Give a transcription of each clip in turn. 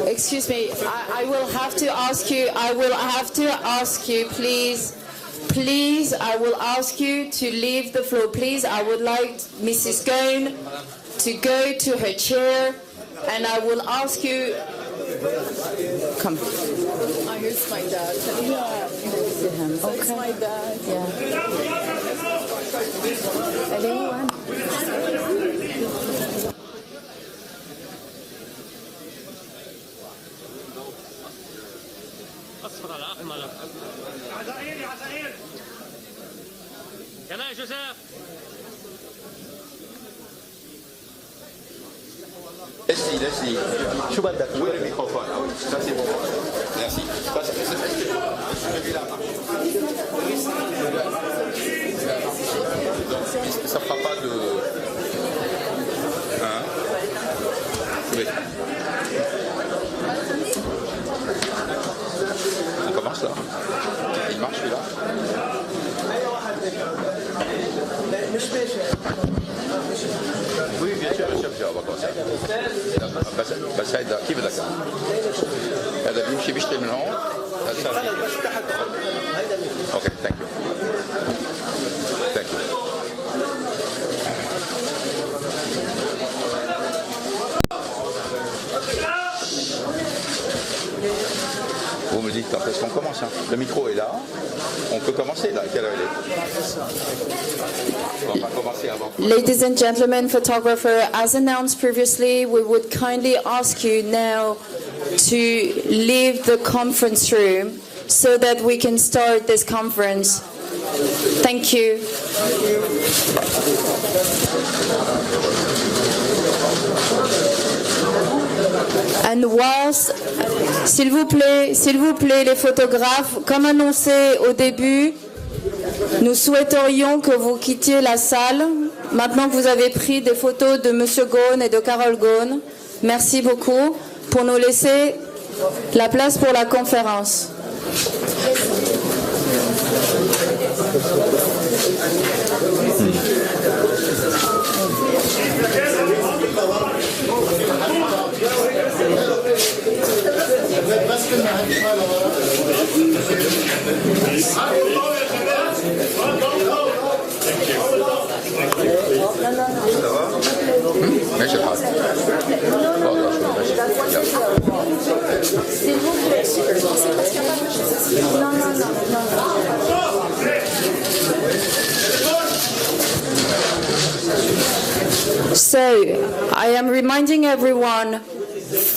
Excuse me, I will have to ask you, please, I will ask you to leave the floor, please. I would like Mrs. Ghosn to go to her chair, and I will ask you, come. Oh, here's my dad. Yeah, See him. so it's my dad. Yeah. Anyone? يلا جوزيف Laisse-y. شو بدك؟ وين الميكروفون؟ Ça c'est bon. Merci. Ça fera pas de... Hein? Oui. On commence là. Il marche celui-là. Oui, bien sûr, on va commencer. بس هيدا كيف بدك؟ هذا بيمشي بيشتغل من هون. اوكي ثانك يو. ثانك يو. Vous me dites quand est-ce qu'on commence, hein? Le micro est là. On peut commencer là. Quelle heure il est? On va pas commencer avant. Ladies and gentlemen, photographer, as announced previously, we would kindly ask you now to leave the conference room so that we can start this conference. Thank you. And whilst, s'il vous plaît, les photographes, comme annoncé au début, nous souhaiterions que vous quittiez la salle, maintenant que vous avez pris des photos de M. Ghosn et de Carole Ghosn. Merci beaucoup pour nous laisser la place pour la conférence. ماشي الحال. S'il vous plaît. Non. So, I am reminding everyone,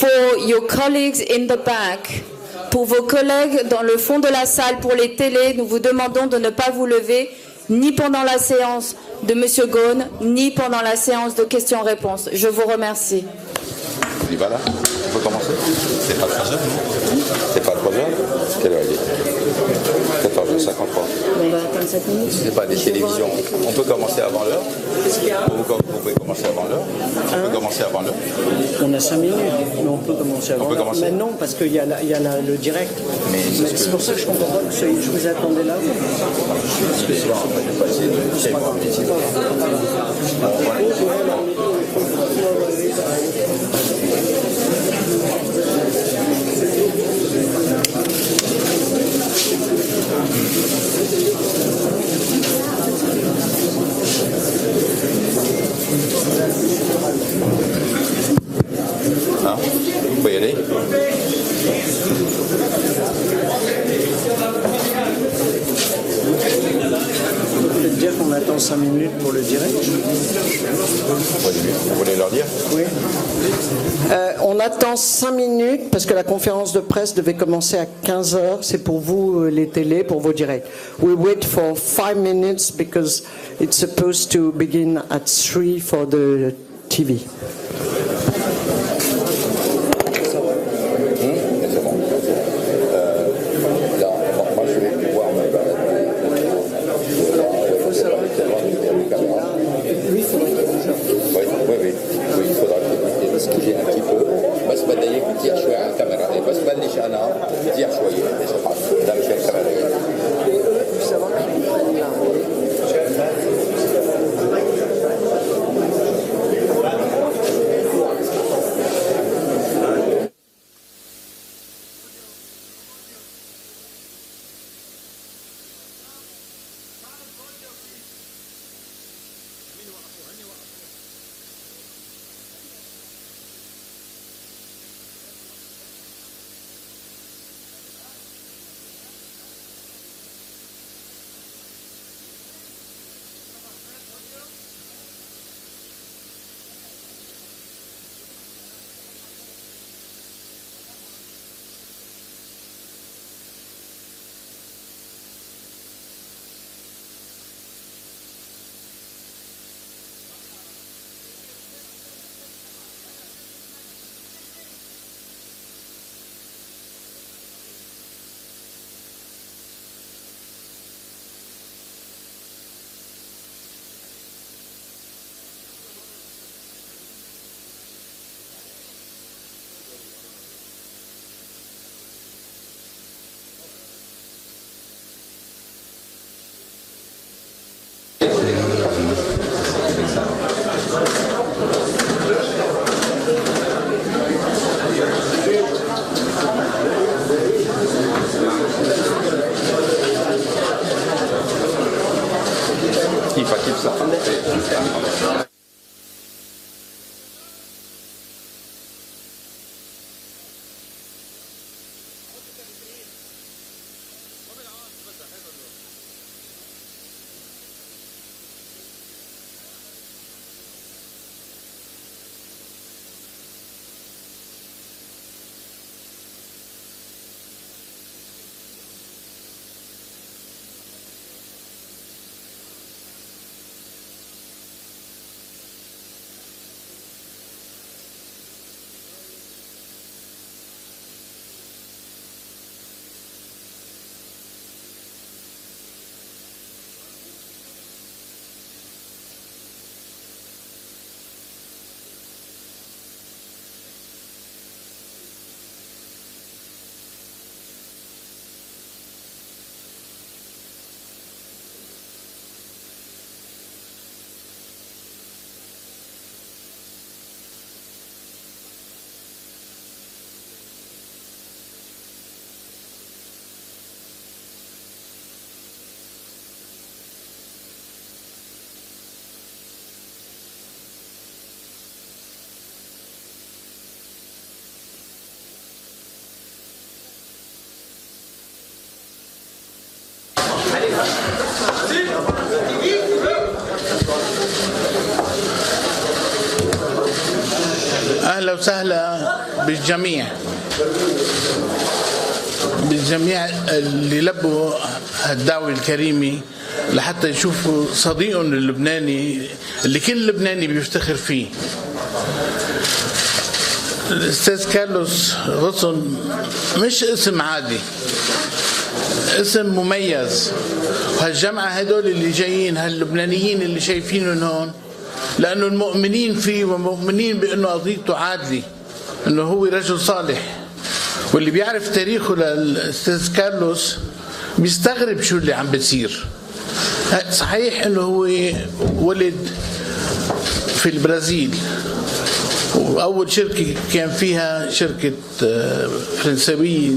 for your colleagues in the back, pour vos collègues dans le fond de la salle, pour les télés, nous vous demandons de ne pas vous lever, ni pendant la séance de M. Ghosn, ni pendant la séance de questions-réponses. Je vous remercie. On y va là? On peut commencer? C'est pas 3 heures, non? C'est pas 3 heures? Quelle heure il est? 14h53. On va attendre 7 minutes. C'est pas des télévisions. On peut commencer avant l'heure? Vous pouvez commencer avant l'heure? On peut commencer avant l'heure? On a 5 minutes, mais on peut commencer avant. On peut commencer. Mais non, parce qu'il y a, le direct. Mais c'est pour ça que je comprends pas que je vous attendais là. Parce que c'est bon, on va pas essayer de... C'est bon, ici. Hein? Vous pouvez y aller? Peut-être dire qu'on attend 5 minutes pour le direct. Vous voulez leur dire? Oui. On attend 5 minutes parce que la conférence de presse devait commencer à 15h. C'est pour vous, les télés, pour vos directs. We wait for 5 minutes because it's supposed to begin at 3 for the TV. انا بديع شويه اذا بعرف لا مش هيك كمان. كيف صح. أهلا وسهلا بالجميع اللي لبوا الدعوة الكريمة لحتى يشوفوا صديقهم اللبناني اللي كل لبناني بيفتخر فيه. الأستاذ كارلوس غصن مش اسم عادي، اسم مميز. وهالجمعة هدول اللي جايين هاللبنانيين اللي شايفينهم هون لأنه المؤمنين فيه ومؤمنين بأنه قضيته عادلة، أنه هو رجل صالح. واللي بيعرف تاريخه للأستاذ كارلوس بيستغرب شو اللي عم بتصير. صحيح أنه هو ولد في البرازيل، وأول شركة كان فيها شركة فرنسوية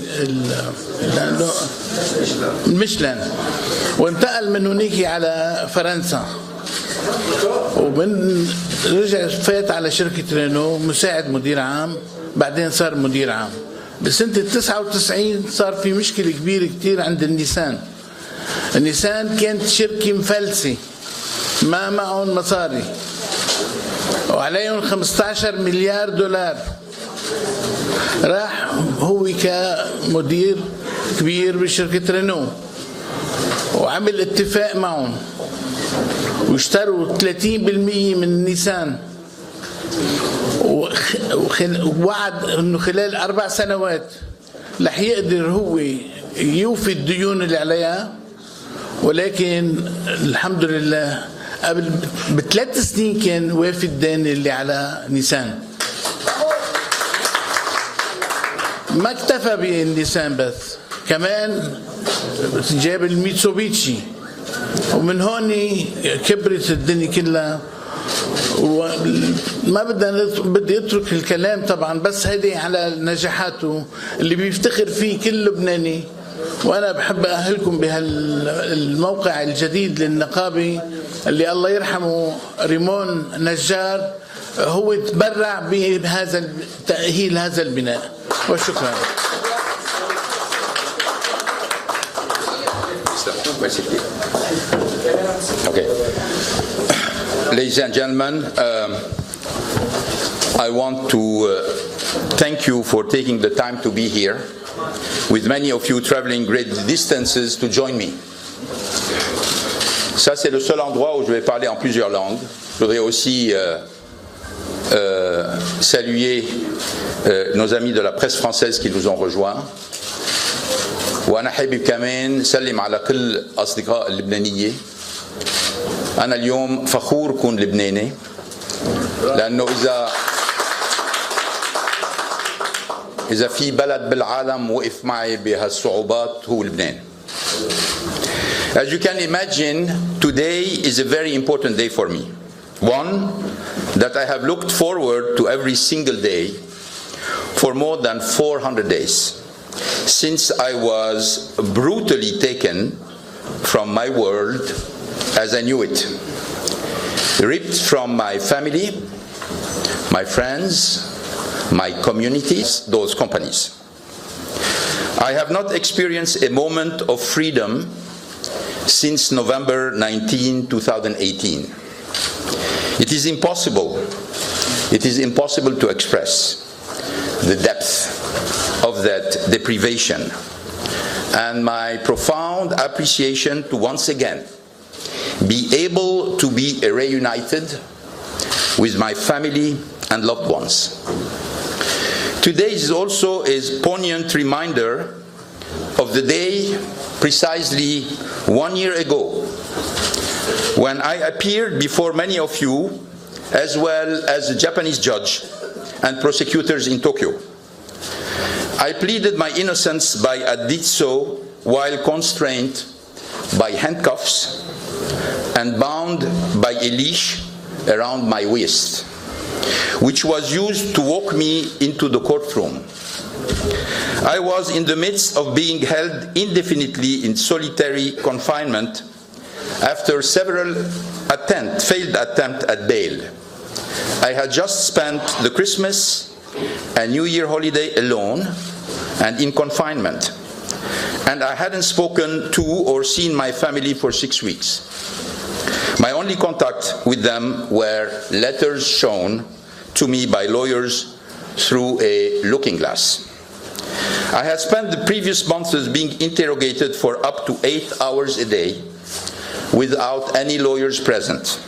ميشلان، وانتقل من هناك على فرنسا، ومن رجع فات على شركة رينو مساعد مدير عام، بعدين صار مدير عام. بسنة 99 صار في مشكلة كبيرة كتير عند النيسان. النيسان كانت شركة مفلسة، ما معهم مصاري وعليهم 15 مليار دولار. راح هو كمدير كبير بشركة رينو وعمل اتفاق معهم واشتروا 30% من نيسان، ووعد انه خلال 4 سنوات رح يقدر هو يوفي الديون اللي عليها. ولكن الحمد لله قبل ب3 سنين كان وافي الدين اللي على نيسان. ما اكتفى بالنيسان بس، كمان جاب الميتسوبيشي، ومن هون كبرت الدنيا كلها. ما بدي اترك الكلام طبعا، بس هيدي على نجاحاته اللي بيفتخر فيه كل لبناني. وانا بحب اهلكم بهالموقع الجديد للنقابه اللي الله يرحمه ريمون نجار هو تبرع بهذا تأهيل هذا البناء، وشكرا. Okay. Ladies and gentlemen, I want to thank you for taking the time to be here, with many of you traveling great distances to join me. Ça, c'est le seul endroit où je vais parler en plusieurs langues. Je voudrais aussi saluer nos amis de la presse française qui nous ont rejoints. وأنا حابب كمان سلم على كل الأصدقاء اللبنانية. أنا اليوم فخور كون لبناني، لأنه إذا في بلد بالعالم وقف معي بهالصعوبات هو لبنان. As you can imagine, today is a very important day for me. One that I have looked forward to every single day for more than 400 days. Since I was brutally taken from my world as I knew it, ripped from my family, my friends, my communities, those companies. I have not experienced a moment of freedom since November 19, 2018. It is impossible to express the depth of that deprivation, and my profound appreciation to once again be able to be reunited with my family and loved ones. Today is also a poignant reminder of the day precisely 1 year ago when I appeared before many of you, as well as a Japanese judge and prosecutors in Tokyo. I pleaded my innocence by I did so while constrained by handcuffs and bound by a leash around my waist, which was used to walk me into the courtroom. I was in the midst of being held indefinitely in solitary confinement after several failed attempts at bail. I had just spent the Christmas and New Year holiday alone and in confinement, and I hadn't spoken to or seen my family for 6 weeks. My only contact with them were letters shown to me by lawyers through a looking glass. I had spent the previous months being interrogated for up to 8 hours a day without any lawyers present,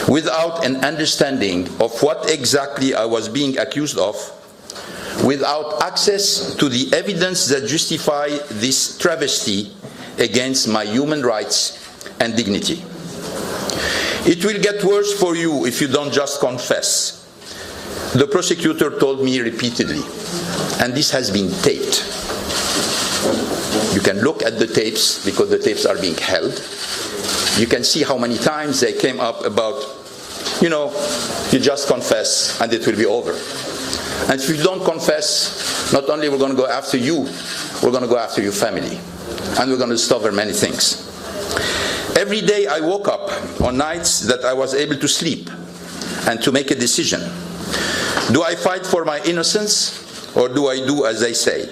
without an understanding of what exactly I was being accused of, without access to the evidence that justify this travesty against my human rights and dignity. It will get worse for you if you don't just confess, the prosecutor told me repeatedly, and this has been taped. You can look at the tapes because the tapes are being held. You can see how many times they came up about, you just confess and it will be over. And if you don't confess, not only we're going to go after you, we're going to go after your family. And we're going to discover many things. Every day I woke up on nights that I was able to sleep and to make a decision. Do I fight for my innocence or do I do as they say?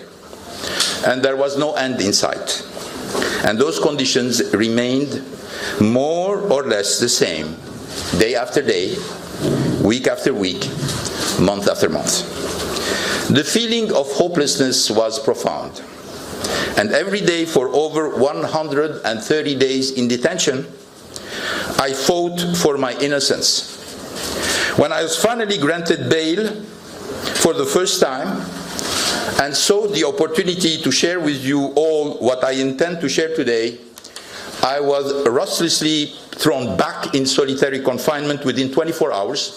And there was no end in sight. And those conditions remained more or less the same, day after day, week after week, month after month. The feeling of hopelessness was profound. And every day for over 130 days in detention, I fought for my innocence. When I was finally granted bail for the first time, and saw the opportunity to share with you all what I intend to share today, I was ruthlessly thrown back in solitary confinement within 24 hours,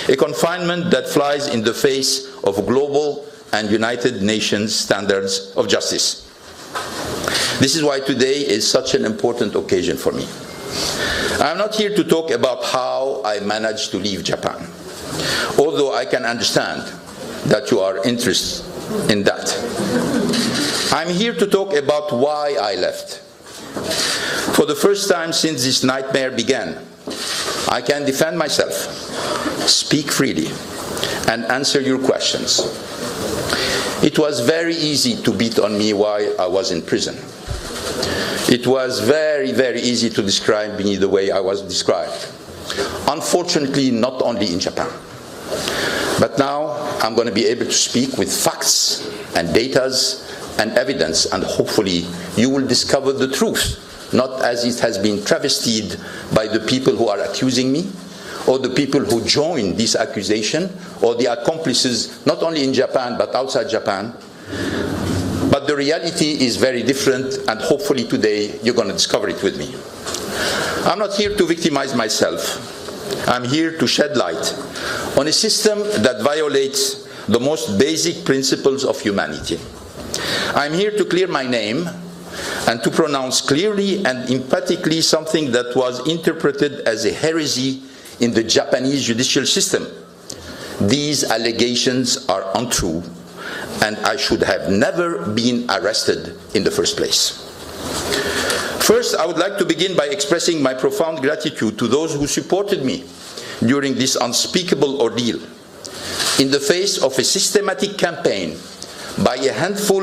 a confinement that flies in the face of global and United Nations standards of justice. This is why today is such an important occasion for me. I'm not here to talk about how I managed to leave Japan, although I can understand that you are interested in that. I'm here to talk about why I left. For the first time since this nightmare began, I can defend myself, speak freely, and answer your questions. It was very easy to beat on me while I was in prison. It was very, very easy to describe me the way I was described. Unfortunately, not only in Japan. But now I'm going to be able to speak with facts and datas and evidence, and hopefully you will discover the truth, not as it has been travestied by the people who are accusing me, or the people who join this accusation, or the accomplices, not only in Japan but outside Japan. But the reality is very different, and hopefully today you're going to discover it with me. I'm not here to victimize myself. I'm here to shed light on a system that violates the most basic principles of humanity. I'm here to clear my name and to pronounce clearly and emphatically something that was interpreted as a heresy in the Japanese judicial system. These allegations are untrue, and I should have never been arrested in the first place. First, I would like to begin by expressing my profound gratitude to those who supported me during this unspeakable ordeal, in the face of a systematic campaign by a handful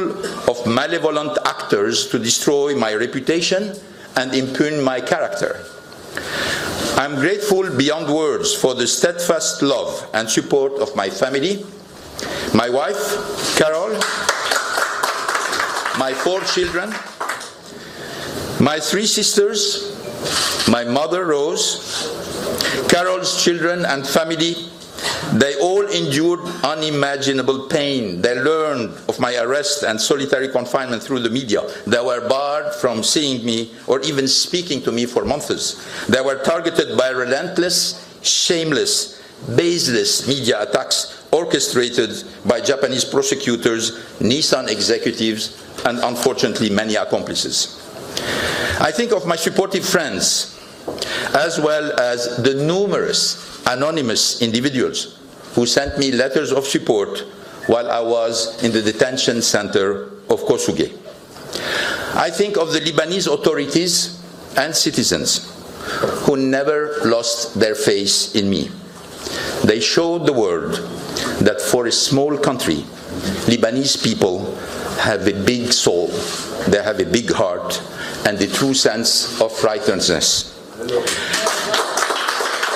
of malevolent actors to destroy my reputation and impugn my character. I'm grateful beyond words for the steadfast love and support of my family, my wife, Carol, my 4 children, my 3 sisters, my mother, Rose, Carol's children and family. They all endured unimaginable pain. They learned of my arrest and solitary confinement through the media. They were barred from seeing me or even speaking to me for months. They were targeted by relentless, shameless, baseless media attacks orchestrated by Japanese prosecutors, Nissan executives, and unfortunately many accomplices. I think of my supportive friends, as well as the numerous anonymous individuals who sent me letters of support while I was in the detention center of Kosuge. I think of the Lebanese authorities and citizens who never lost their faith in me. They showed the world that for a small country, Lebanese people have a big soul, they have a big heart, and a true sense of righteousness.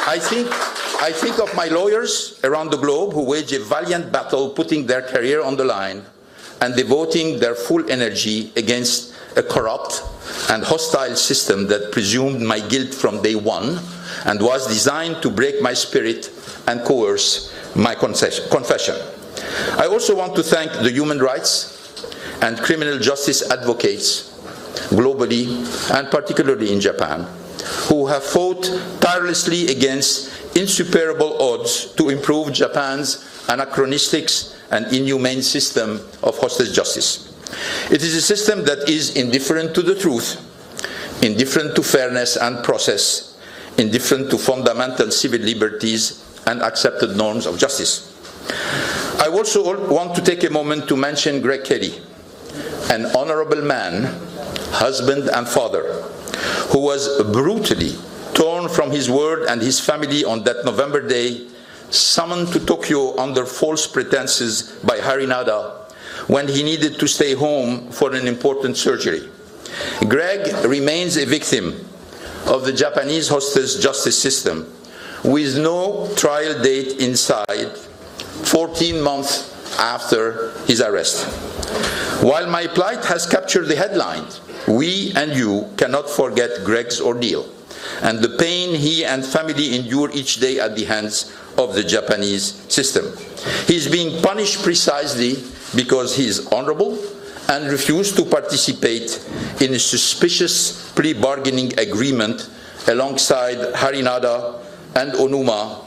I think of my lawyers around the globe who wage a valiant battle, putting their career on the line and devoting their full energy against a corrupt and hostile system that presumed my guilt from day one and was designed to break my spirit and coerce my confession. I also want to thank the human rights and criminal justice advocates globally, and particularly in Japan, who have fought tirelessly against insuperable odds to improve Japan's anachronistic and inhumane system of hostage justice. It is a system that is indifferent to the truth, indifferent to fairness and process, indifferent to fundamental civil liberties and accepted norms of justice. I also want to take a moment to mention Greg Kelly, an honorable man, husband and father, who was brutally torn from his word and his family on that November day, summoned to Tokyo under false pretenses by Harinada when he needed to stay home for an important surgery. Greg remains a victim of the Japanese hostage justice system with no trial date in sight 14 months after his arrest. While my plight has captured the headlines, we and you cannot forget Greg's ordeal and the pain he and family endure each day at the hands of the Japanese system. He is being punished precisely because he is honorable and refused to participate in a suspicious plea-bargaining agreement alongside Harinada and Onuma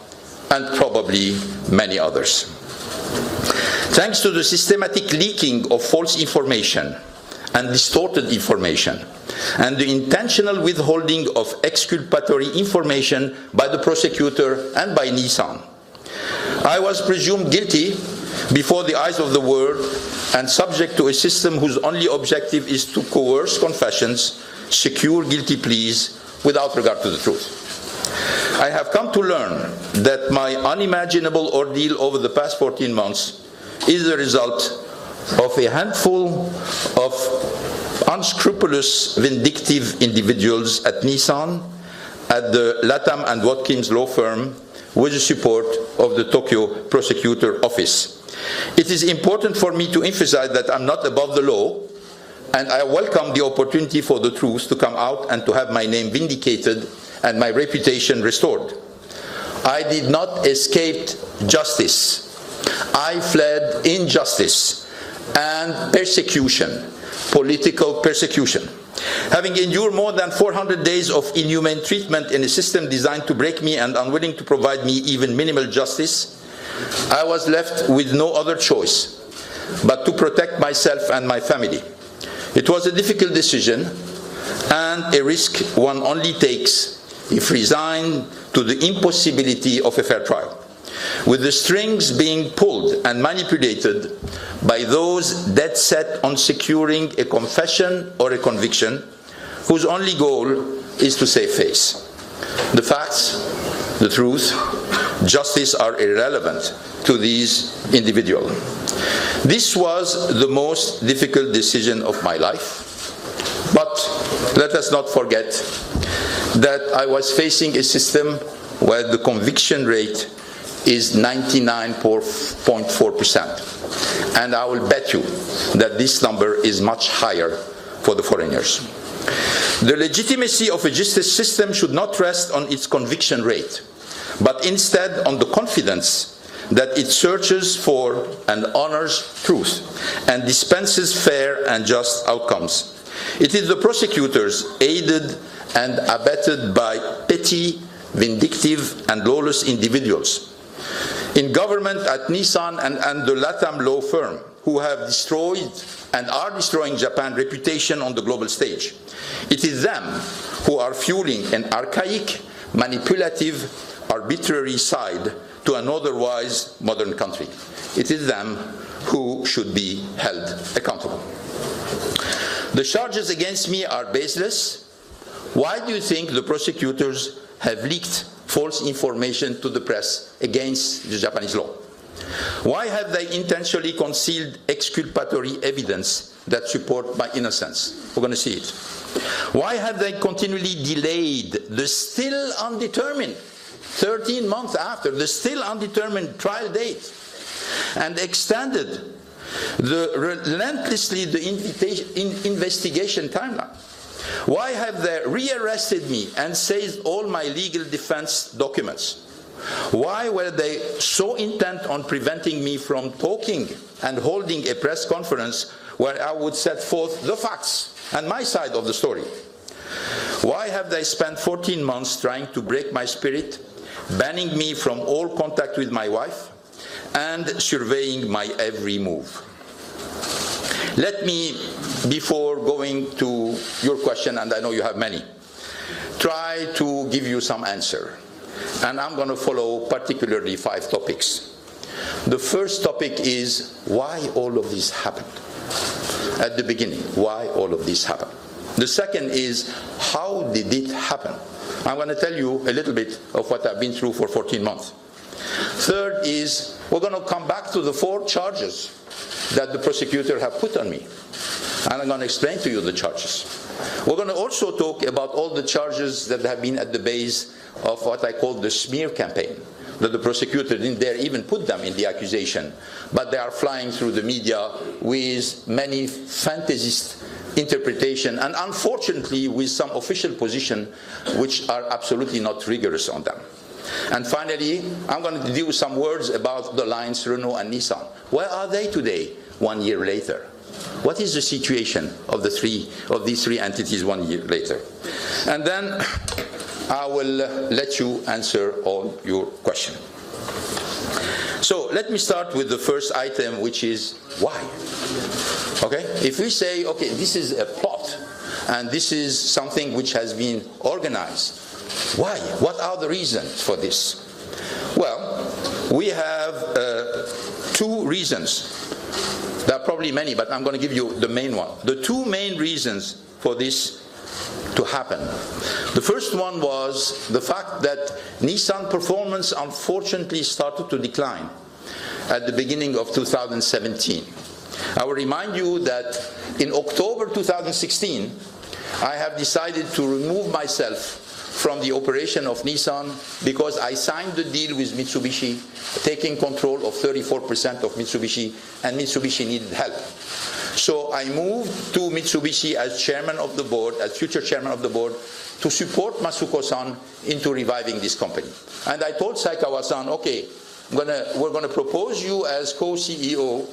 and probably many others. Thanks to the systematic leaking of false information and distorted information, and the intentional withholding of exculpatory information by the prosecutor and by Nissan, I was presumed guilty before the eyes of the world and subject to a system whose only objective is to coerce confessions, secure guilty pleas without regard to the truth. I have come to learn that my unimaginable ordeal over the past 14 months is the result of a handful of unscrupulous, vindictive individuals at Nissan, at the Latham & Watkins law firm, with the support of the Tokyo Prosecutor Office. It is important for me to emphasize that I'm not above the law, and I welcome the opportunity for the truth to come out and to have my name vindicated and my reputation restored. I did not escape justice. I fled injustice and persecution, political persecution. Having endured more than 400 days of inhumane treatment in a system designed to break me and unwilling to provide me even minimal justice, I was left with no other choice but to protect myself and my family. It was a difficult decision and a risk one only takes if resigned to the impossibility of a fair trial, with the strings being pulled and manipulated by those dead set on securing a confession or a conviction whose only goal is to save face. The facts, the truth, justice are irrelevant to these individuals. This was the most difficult decision of my life, but let us not forget that I was facing a system where the conviction rate is 99.4%. And I will bet you that this number is much higher for the foreigners. The legitimacy of a justice system should not rest on its conviction rate, but instead on the confidence that it searches for and honors truth and dispenses fair and just outcomes. It is the prosecutors, aided and abetted by petty, vindictive and lawless individuals in government at Nissan and the Latham law firm, who have destroyed and are destroying Japan's reputation on the global stage. It is them who are fueling an archaic, manipulative, arbitrary side to an otherwise modern country. It is them who should be held accountable. The charges against me are baseless. Why do you think the prosecutors have leaked false information to the press against the Japanese law? Why have they intentionally concealed exculpatory evidence that support my innocence? We're going to see it. Why have they continually delayed the still undetermined, 13 months after, the still undetermined trial date, and extended relentlessly the investigation timeline? Why have they rearrested me and seized all my legal defense documents? Why were they so intent on preventing me from talking and holding a press conference where I would set forth the facts and my side of the story? Why have they spent 14 months trying to break my spirit, banning me from all contact with my wife, and surveying my every move? Let me, before going to your question, and I know you have many, try to give you some answer. And I'm going to follow particularly 5 topics. The first topic is why all of this happened. At the beginning, why all of this happened. The second is how did it happen. I'm going to tell you a little bit of what I've been through for 14 months. Third is we're going to come back to the 4 charges that the prosecutor have put on me. And I'm going to explain to you the charges. We're going to also talk about all the charges that have been at the base of what I call the smear campaign, that the prosecutor didn't dare even put them in the accusation, but they are flying through the media with many fantasist interpretation, and unfortunately with some official position which are absolutely not rigorous on them. And finally, I'm going to do some words about the lines Renault and Nissan. Where are they today, 1 year later? What is the situation of these 3 entities 1 year later? And then I will let you answer all your questions. So let me start with the first item, which is why. Okay? If we say, okay, this is a plot, and this is something which has been organized, why? What are the reasons for this? Well, we have two reasons. There are probably many, but I'm going to give you the main one. The two main reasons for this to happen. The first one was the fact that Nissan performance unfortunately started to decline at the beginning of 2017. I will remind you that in October 2016, I have decided to remove myself from the operation of Nissan because I signed the deal with Mitsubishi, taking control of 34% of Mitsubishi, and Mitsubishi needed help. So I moved to Mitsubishi as chairman of the board, as future chairman of the board, to support Masuko-san into reviving this company. And I told Saikawa-san, okay, we're going to propose you as co-CEO.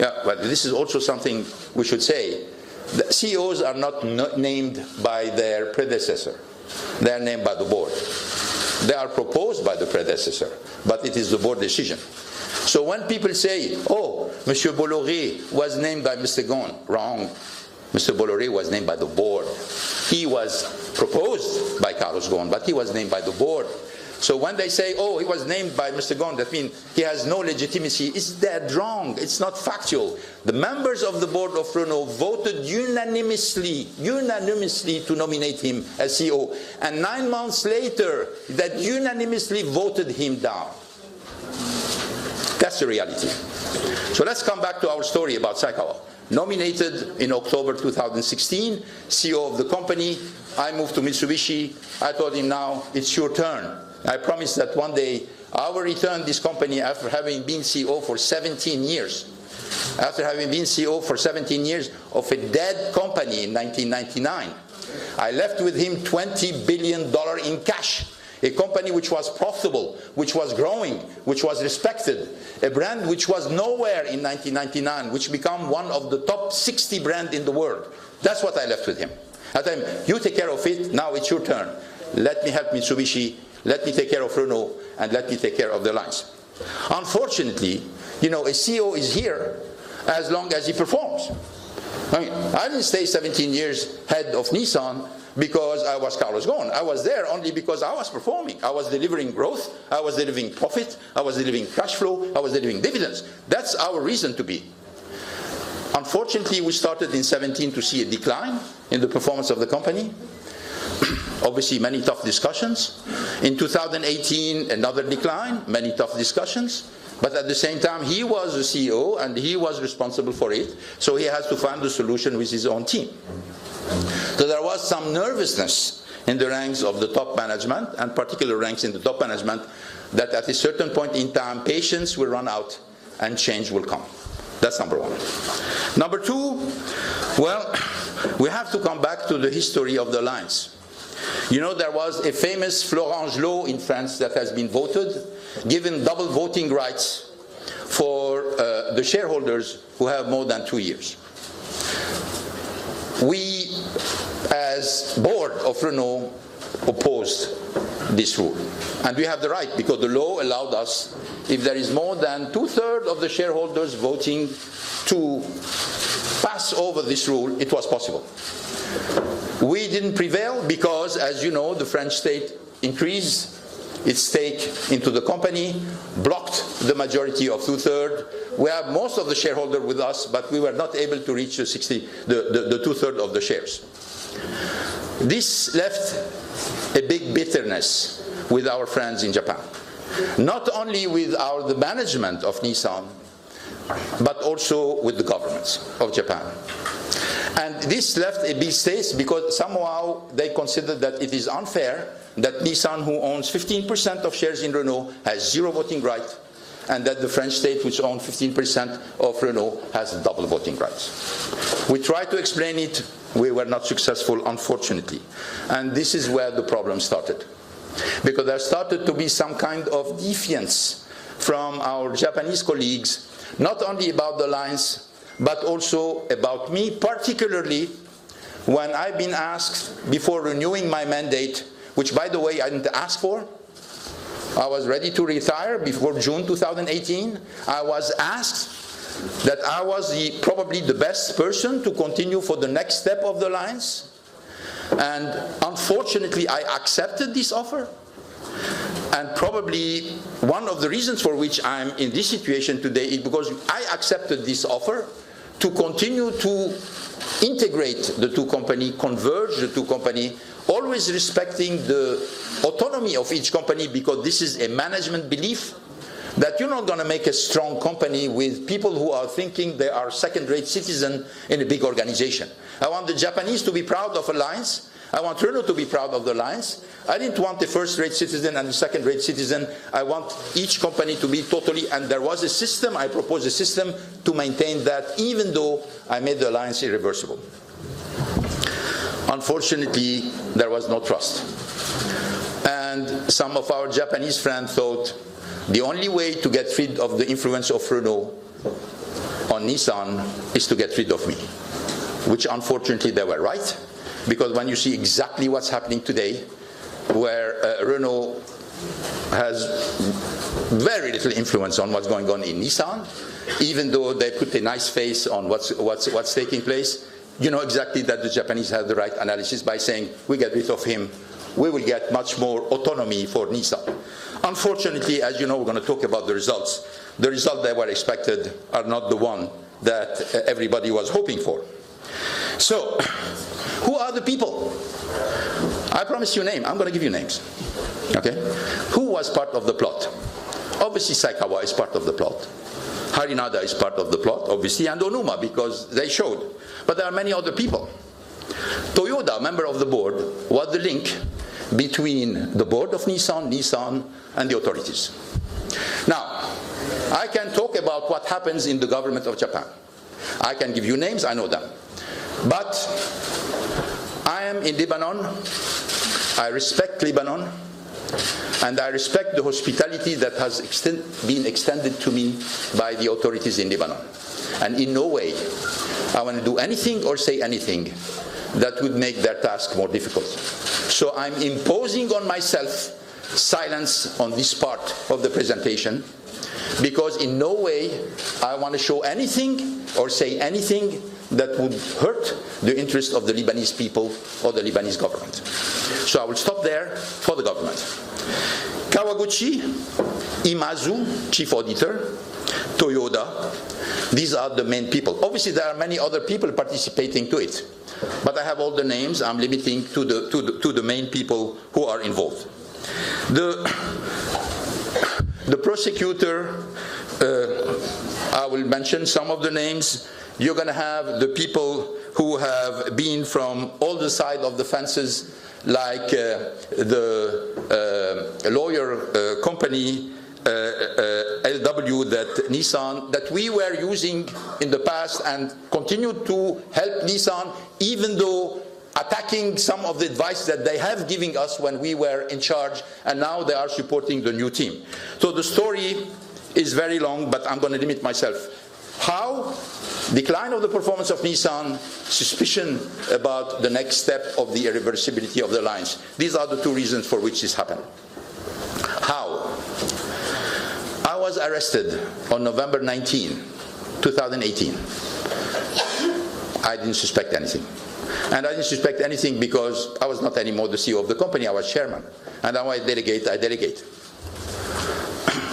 Yeah, but this is also something we should say. The CEOs are not named by their predecessor. They are named by the board. They are proposed by the predecessor, but it is the board decision. So when people say, oh, Monsieur Bolloré was named by Mr. Ghosn, wrong. Mr. Bolloré was named by the board. He was proposed by Carlos Ghosn, but he was named by the board. So when they say, oh, he was named by Mr. Ghosn, that means he has no legitimacy, it's dead wrong. It's not factual. The members of the board of Renault voted unanimously to nominate him as CEO. And 9 months later, that unanimously voted him down. That's the reality. So let's come back to our story about Saikawa. Nominated in October 2016, CEO of the company. I moved to Mitsubishi. I told him, now it's your turn. I promised that one day I will return this company after having been CEO for 17 years. After having been CEO for 17 years of a dead company in 1999. I left with him $20 billion in cash. A company which was profitable, which was growing, which was respected. A brand which was nowhere in 1999, which became one of the top 60 brands in the world. That's what I left with him. I told him, you take care of it, now it's your turn. Let me help Mitsubishi, let me take care of Renault, and let me take care of the lines. Unfortunately, a CEO is here as long as he performs. I didn't stay 17 years head of Nissan because I was Carlos Ghosn. I was there only because I was performing. I was delivering growth, I was delivering profit, I was delivering cash flow, I was delivering dividends. That's our reason to be. Unfortunately, we started in 17 to see a decline in the performance of the company. Obviously, many tough discussions. In 2018, another decline, many tough discussions. But at the same time, he was the CEO and he was responsible for it. So he has to find the solution with his own team. So there was some nervousness in the ranks of the top management, and particular ranks in the top management, that at a certain point in time, patience will run out and change will come. That's number one. Number two, well, we have to come back to the history of the lines. There was a famous Florange law in France that has been voted, giving double voting rights for the shareholders who have more than 2 years. We, as board of Renault, opposed this rule. And we have the right, because the law allowed us, if there is more than 2/3 of the shareholders voting to pass over this rule, it was possible. We didn't prevail because, as you know, the French state increased its stake into the company, blocked the majority of 2/3. We have most of the shareholders with us, but we were not able to reach the 2/3 of the shares. This left a big bitterness with our friends in Japan. Not only with the management of Nissan, but also with the governments of Japan. And this left a big state because somehow they considered that it is unfair that Nissan, who owns 15% of shares in Renault, has 0 voting right, and that the French state, which owns 15% of Renault, has double voting rights. We tried to explain it. We were not successful, unfortunately. And this is where the problem started. Because there started to be some kind of defiance from our Japanese colleagues, not only about the lines, but also about me, particularly when I've been asked before renewing my mandate, which, by the way, I didn't ask for. I was ready to retire before June 2018. I was asked that I was probably the best person to continue for the next step of the lines. And unfortunately, I accepted this offer. And probably one of the reasons for which I'm in this situation today is because I accepted this offer to continue to integrate the two companies, converge the two companies, always respecting the autonomy of each company, because this is a management belief that you're not going to make a strong company with people who are thinking they are second-rate citizens in a big organization. I want the Japanese to be proud of Alliance. I want Renault to be proud of the Alliance. I didn't want a first-rate citizen and a second-rate citizen. I want each company to be totally, and there was a system, I proposed a system to maintain that, even though I made the Alliance irreversible. Unfortunately, there was no trust. And some of our Japanese friends thought the only way to get rid of the influence of Renault on Nissan is to get rid of me, which unfortunately they were right, because when you see exactly what's happening today, where Renault has very little influence on what's going on in Nissan, even though they put a nice face on what's taking place, you know exactly that the Japanese have the right analysis by saying, we get rid of him, we will get much more autonomy for Nissan. Unfortunately, as you know, we're going to talk about the results. The results that were expected are not the one that everybody was hoping for. So, who are the people? I promise you names. I'm going to give you names. Okay? Who was part of the plot? Obviously, Saikawa is part of the plot. Harinada is part of the plot, obviously, and Onuma, because they showed. But there are many other people. Toyoda, member of the board, was the link between the board of Nissan, and the authorities. Now, I can talk about what happens in the government of Japan. I can give you names, I know them. But I am in Lebanon, I respect Lebanon, and I respect the hospitality that has been extended to me by the authorities in Lebanon. And in no way I want to do anything or say anything that would make their task more difficult. So I'm imposing on myself silence on this part of the presentation, because in no way I want to show anything or say anything that would hurt the interest of the Lebanese people or the Lebanese government. So I will stop there for the government. Kawaguchi, Imazu, chief auditor, Toyoda, these are the main people. Obviously there are many other people participating to it, but I have all the names. I'm limiting to the main people who are involved. The prosecutor, I will mention some of the names. You're going to have the people who have been from all the sides of the fences, like the lawyer company LW that we were using in the past and continue to help Nissan, even though attacking some of the advice that they have given us when we were in charge, and now they are supporting the new team. So the story is very long, but I'm going to limit myself. How? Decline of the performance of Nissan, suspicion about the next step of the irreversibility of the lines. These are the two reasons for which this happened. How? I was arrested on November 19, 2018. I didn't suspect anything. And I didn't suspect anything because I was not anymore the CEO of the company, I was chairman. And now I delegate.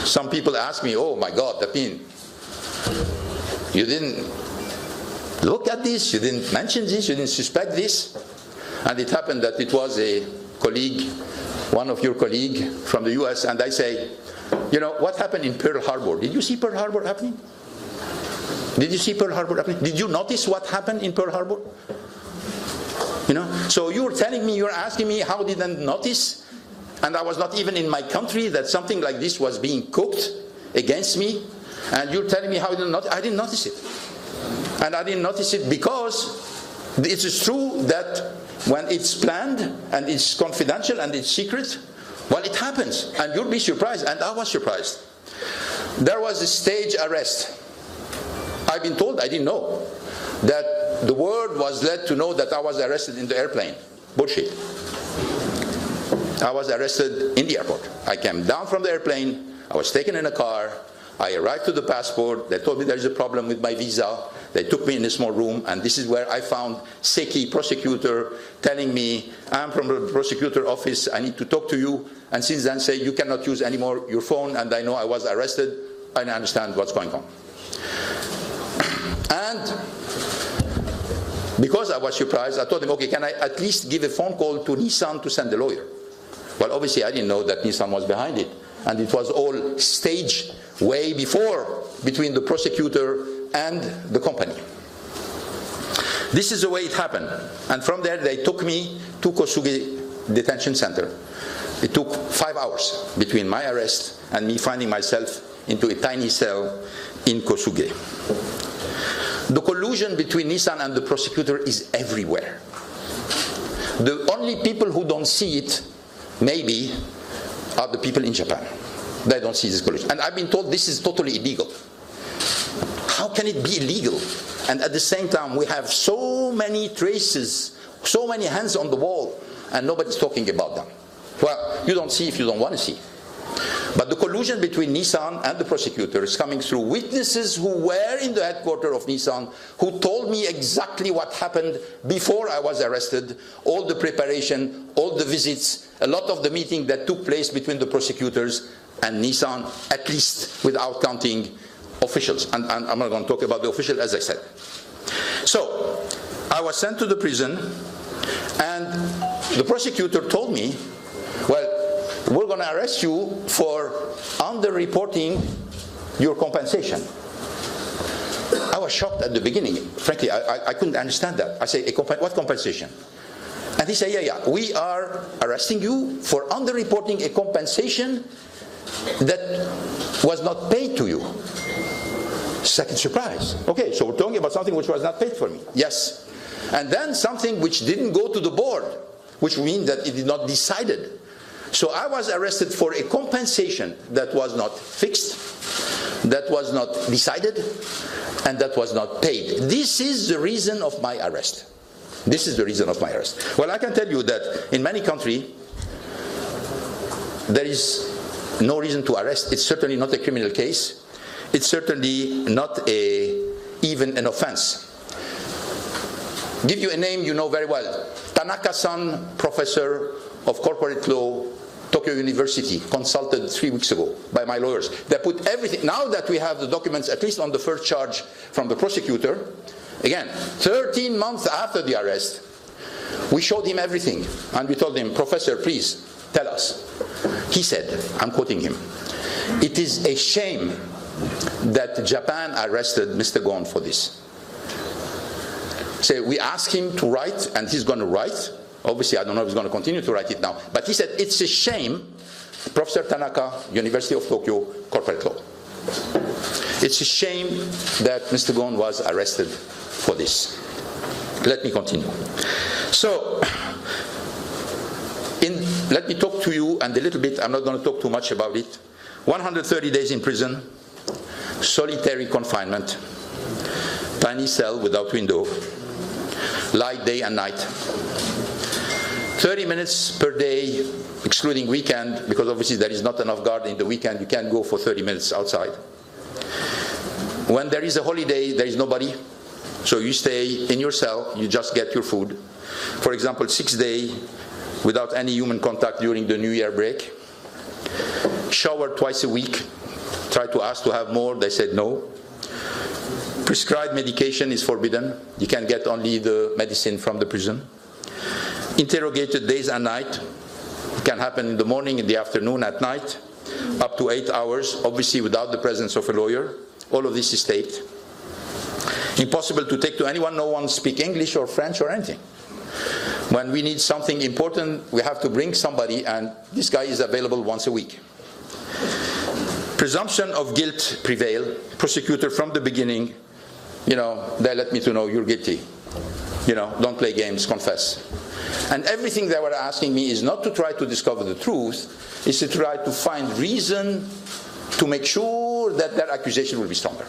Some people ask me, oh my God, Tapin, you didn't look at this, you didn't mention this, you didn't suspect this. And it happened that it was a colleague, one of your colleagues from the US, and I say, you know, what happened in Pearl Harbor? Did you see Pearl Harbor happening? Did you see Pearl Harbor happening? Did you notice what happened in Pearl Harbor? You know, so you're telling me, you're asking me how did I notice, and I was not even in my country, that something like this was being cooked against me, and you're telling me how I didn't notice it. And I didn't notice it because it is true that when it's planned and it's confidential and it's secret, well, it happens, and you'll be surprised, and I was surprised. There was a stage arrest. I've been told, I didn't know, that the word was led to know that I was arrested in the airplane. Bullshit. I was arrested in the airport. I came down from the airplane, I was taken in a car, I arrived to the passport, they told me there is a problem with my visa, they took me in a small room, and this is where I found Seki, prosecutor, telling me, I'm from the prosecutor office, I need to talk to you, and since then say, you cannot use anymore your phone, and I know I was arrested, I understand what's going on. And because I was surprised, I told him, okay, can I at least give a phone call to Nissan to send a lawyer? Well, obviously I didn't know that Nissan was behind it, and it was all staged way before between the prosecutor and the company. This is the way it happened. And from there they took me to Kosuge detention center. It took 5 hours between my arrest and me finding myself into a tiny cell in Kosuge. The collusion between Nissan and the prosecutor is everywhere. The only people who don't see it, maybe, are the people in Japan. They don't see this collusion. And I've been told this is totally illegal. How can it be illegal? And at the same time, we have so many traces, so many hands on the wall, and nobody's talking about them. Well, you don't see if you don't want to see. But the collusion between Nissan and the prosecutor is coming through witnesses who were in the headquarters of Nissan, who told me exactly what happened before I was arrested, all the preparation, all the visits, a lot of the meeting that took place between the prosecutors and Nissan, at least without counting officials. And I'm not going to talk about the official, as I said. So, I was sent to the prison, and the prosecutor told me, well, we're going to arrest you for under-reporting your compensation. I was shocked at the beginning. Frankly, I couldn't understand that. I say, what compensation? And he said, yeah, we are arresting you for under-reporting a compensation that was not paid to you. Second surprise. Okay, so we're talking about something which was not paid for me. Yes. And then something which didn't go to the board, which means that it is not decided. So I was arrested for a compensation that was not fixed, that was not decided, and that was not paid. This is the reason of my arrest. This is the reason of my arrest. Well, I can tell you that in many countries, there is no reason to arrest. It's certainly not a criminal case. It's certainly not even an offense. Give you a name you know very well. Tanaka-san, professor of corporate law, Tokyo University, consulted 3 weeks ago by my lawyers. They put everything. Now that we have the documents, at least on the first charge from the prosecutor, again, 13 months after the arrest, we showed him everything. And we told him, Professor, please, tell us. He said, I'm quoting him, it is a shame that Japan arrested Mr. Ghosn for this. So we asked him to write, and he's going to write. Obviously, I don't know if he's going to continue to write it now. But he said, it's a shame, Professor Tanaka, University of Tokyo, corporate law. It's a shame that Mr. Ghosn was arrested for this. Let me continue. So, let me talk to you, and a little bit, I'm not going to talk too much about it. 130 days in prison, solitary confinement, tiny cell without window, light day and night. 30 minutes per day, excluding weekend, because obviously there is not enough guard in the weekend. You can't go for 30 minutes outside. When there is a holiday, there is nobody. So you stay in your cell, you just get your food. For example, 6 days without any human contact during the New Year break. Shower twice a week. Try to ask to have more, they said no. Prescribed medication is forbidden. You can get only the medicine from the prison. Interrogated days and night. It can happen in the morning, in the afternoon, at night, up to 8 hours, obviously without the presence of a lawyer. All of this is taped. Impossible to take to anyone. No one speaks English or French or anything. When we need something important, we have to bring somebody, and this guy is available once a week. Presumption of guilt prevail. Prosecutor from the beginning, they let me to know you're guilty. Don't play games, confess. And everything they were asking me is not to try to discover the truth, is to try to find reason to make sure that their accusation will be stronger.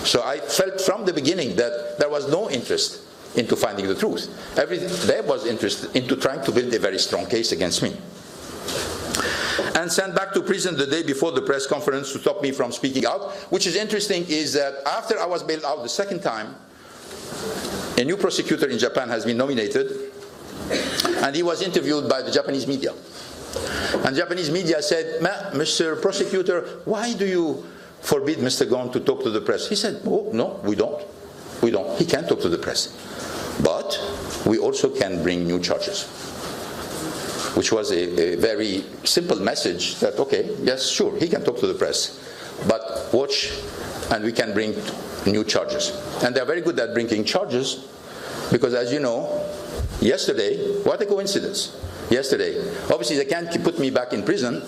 So I felt from the beginning that there was no interest into finding the truth. There was interest into trying to build a very strong case against me. and sent back to prison the day before the press conference to stop me from speaking out. Which is interesting is that after I was bailed out the second time, a new prosecutor in Japan has been nominated, and he was interviewed by the Japanese media. And Japanese media said, Mr. Prosecutor, why do you forbid Mr. Ghosn to talk to the press? He said, oh, no, we don't. We don't. He can't talk to the press. But we also can bring new charges. Which was a very simple message that, okay, yes, sure, he can talk to the press. But watch, and we can bring new charges. And they're very good at bringing charges, because as you know, yesterday, what a coincidence. Yesterday, obviously they can't put me back in prison,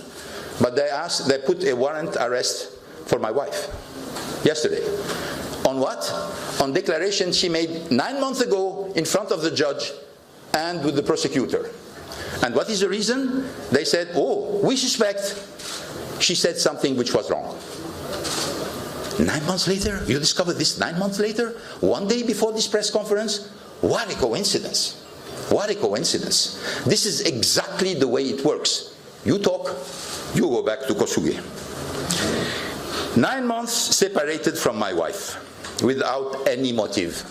but they put a warrant arrest for my wife. Yesterday. On what? On declaration she made 9 months ago in front of the judge and with the prosecutor. And what is the reason? They said, oh, we suspect she said something which was wrong. 9 months later? You discovered this 9 months later? 1 day before this press conference? What a coincidence. What a coincidence. This is exactly the way it works. You talk, you go back to Kosuge. 9 months separated from my wife without any motive.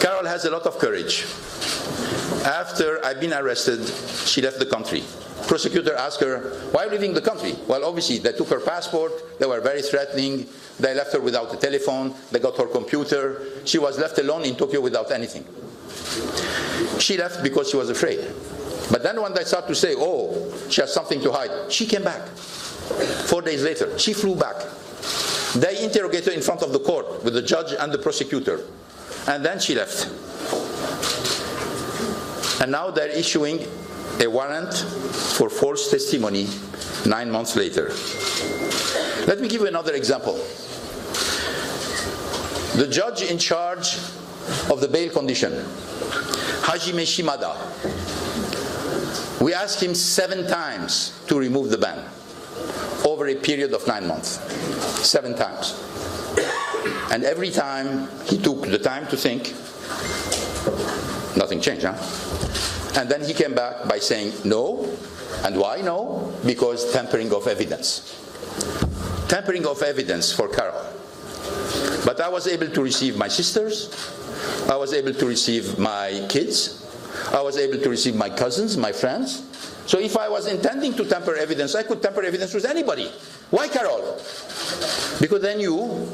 Carol has a lot of courage. After I've been arrested, she left the country. Prosecutor asked her, why are you leaving the country? Well, obviously, they took her passport, they were very threatening, they left her without a telephone, they got her computer, she was left alone in Tokyo without anything. She left because she was afraid. But then when they started to say, oh, she has something to hide, she came back. 4 days later, she flew back. They interrogated her in front of the court with the judge and the prosecutor. And then she left. And now they're issuing a warrant for false testimony 9 months later. Let me give you another example. The judge in charge of the bail condition, Hajime Shimada, we asked him 7 times to remove the ban over a period of 9 months. 7 times. And every time he took the time to think, nothing changed, huh? And then he came back by saying no. And why no? Because tampering of evidence. Tampering of evidence for Carol. But I was able to receive my sisters. I was able to receive my kids. I was able to receive my cousins, my friends. So if I was intending to tamper evidence, I could tamper evidence with anybody. Why Carol? Because they knew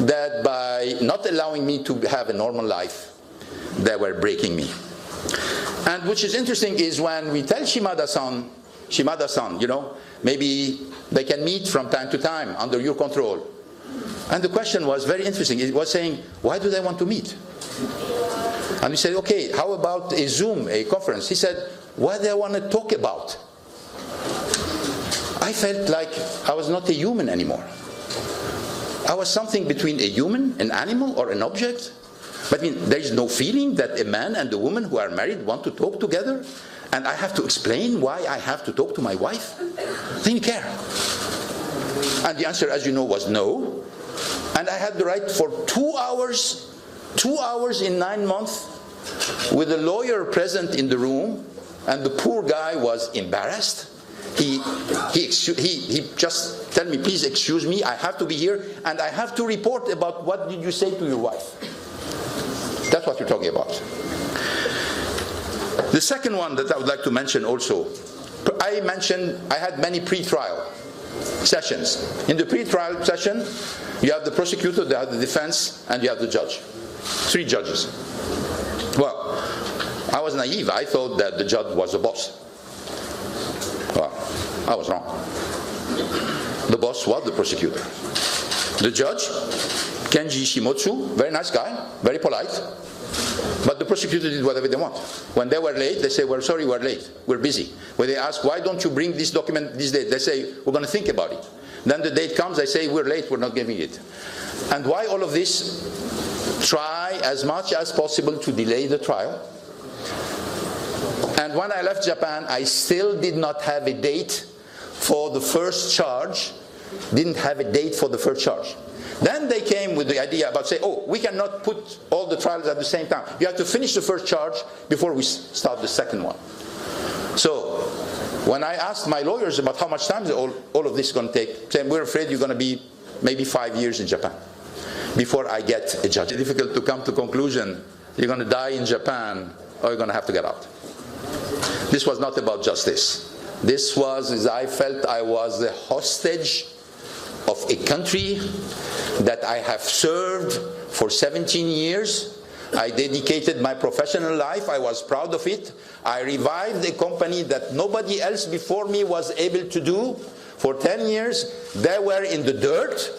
that by not allowing me to have a normal life, they were breaking me. And which is interesting is when we tell Shimada-san, you know, maybe they can meet from time to time under your control. And the question was very interesting. It was saying, why do they want to meet? And we said, okay, how about a Zoom, a conference? He said, what do they want to talk about? I felt like I was not a human anymore. I was something between a human, an animal, or an object. But I mean, there is no feeling that a man and a woman who are married want to talk together, and I have to explain why I have to talk to my wife? They didn't care. And the answer, as you know, was no. And I had the right for 2 hours in 9 months, with a lawyer present in the room, and the poor guy was embarrassed. He just tell me, please excuse me, I have to be here, and I have to report about what did you say to your wife. That's what you're talking about. The second one that I would like to mention also, I had many pre-trial sessions. In the pre-trial session, you have the prosecutor, you have the defense, and you have the judge. 3 judges. Well, I was naive. I thought that the judge was the boss. Well, I was wrong. The boss was the prosecutor. The judge, Kenji Shimotsu, very nice guy, very polite, but the prosecutor did whatever they want. When they were late, they say, we're sorry, we're late, we're busy. When they ask, why don't you bring this document this date? They say, we're going to think about it. Then the date comes, they say, we're late, we're not giving it. And why all of this? Try as much as possible to delay the trial. And when I left Japan, I still did not have a date for the first charge. Didn't have a date for the first charge. Then they came with the idea about saying, oh, we cannot put all the trials at the same time. You have to finish the first charge before we start the second one. So When I asked my lawyers about how much time all of this is going to take, saying, we're afraid you're going to be maybe 5 years in Japan before I get a judge. It's difficult to come to conclusion, you're going to die in Japan or you're going to have to get out. This was not about justice. This was, as I felt, I was the hostage of a country that I have served for 17 years. I dedicated my professional life. I was proud of it. I revived a company that nobody else before me was able to do. For 10 years, they were in the dirt.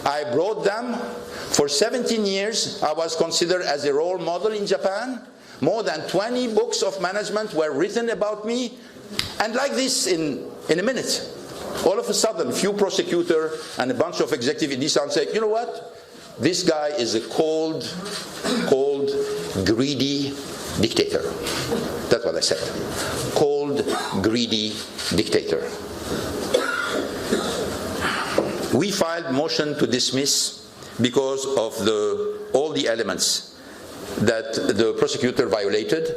I brought them. For 17 years, I was considered as a role model in Japan. More than 20 books of management were written about me. And like this, in a minute, all of a sudden, a few prosecutors and a bunch of executives in Nissan say, you know what? This guy is a cold, greedy dictator. That's what I said. Cold, greedy dictator. We filed motion to dismiss because of all the elements that the prosecutor violated.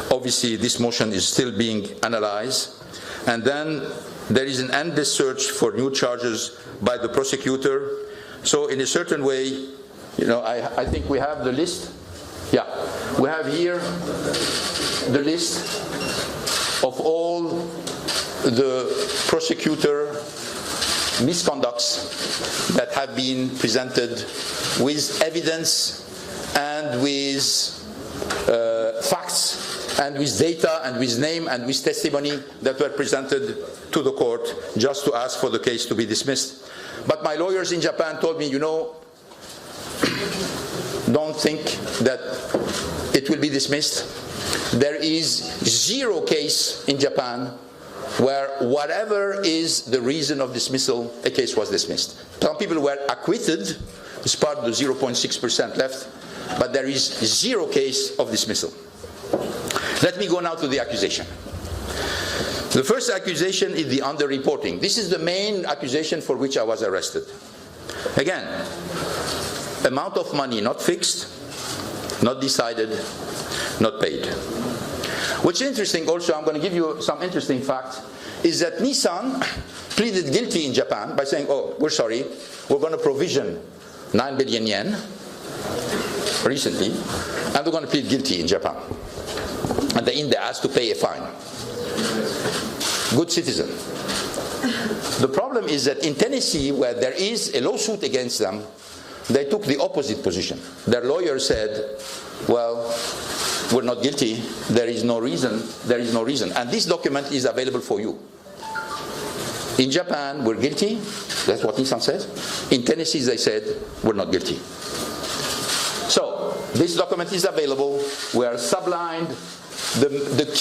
Obviously, this motion is still being analyzed. And then there is an endless search for new charges by the prosecutor. So in a certain way, you know, I think we have the list. Yeah, we have here the list of all the prosecutor misconducts that have been presented with evidence and with facts and with data and with name and with testimony that were presented to the court just to ask for the case to be dismissed. But my lawyers in Japan told me, you know, don't think that it will be dismissed. There is zero case in Japan where whatever is the reason of dismissal, a case was dismissed. Some people were acquitted, as part of the 0.6% left, but there is zero case of dismissal. Let me go now to the accusation. The first accusation is the underreporting. This is the main accusation for which I was arrested. Again, amount of money not fixed, not decided, not paid. What's interesting also, I'm going to give you some interesting facts, is that Nissan pleaded guilty in Japan by saying, oh, we're sorry, we're going to provision 9 billion yen recently, and we're going to plead guilty in Japan. And they asked to pay a fine. Good citizen. The problem is that in Tennessee, where there is a lawsuit against them, they took the opposite position. Their lawyer said, well, we're not guilty, there is no reason, And this document is available for you. In Japan, we're guilty, that's what Nissan says. In Tennessee, they said, we're not guilty. So, this document is available, we are sublined. The key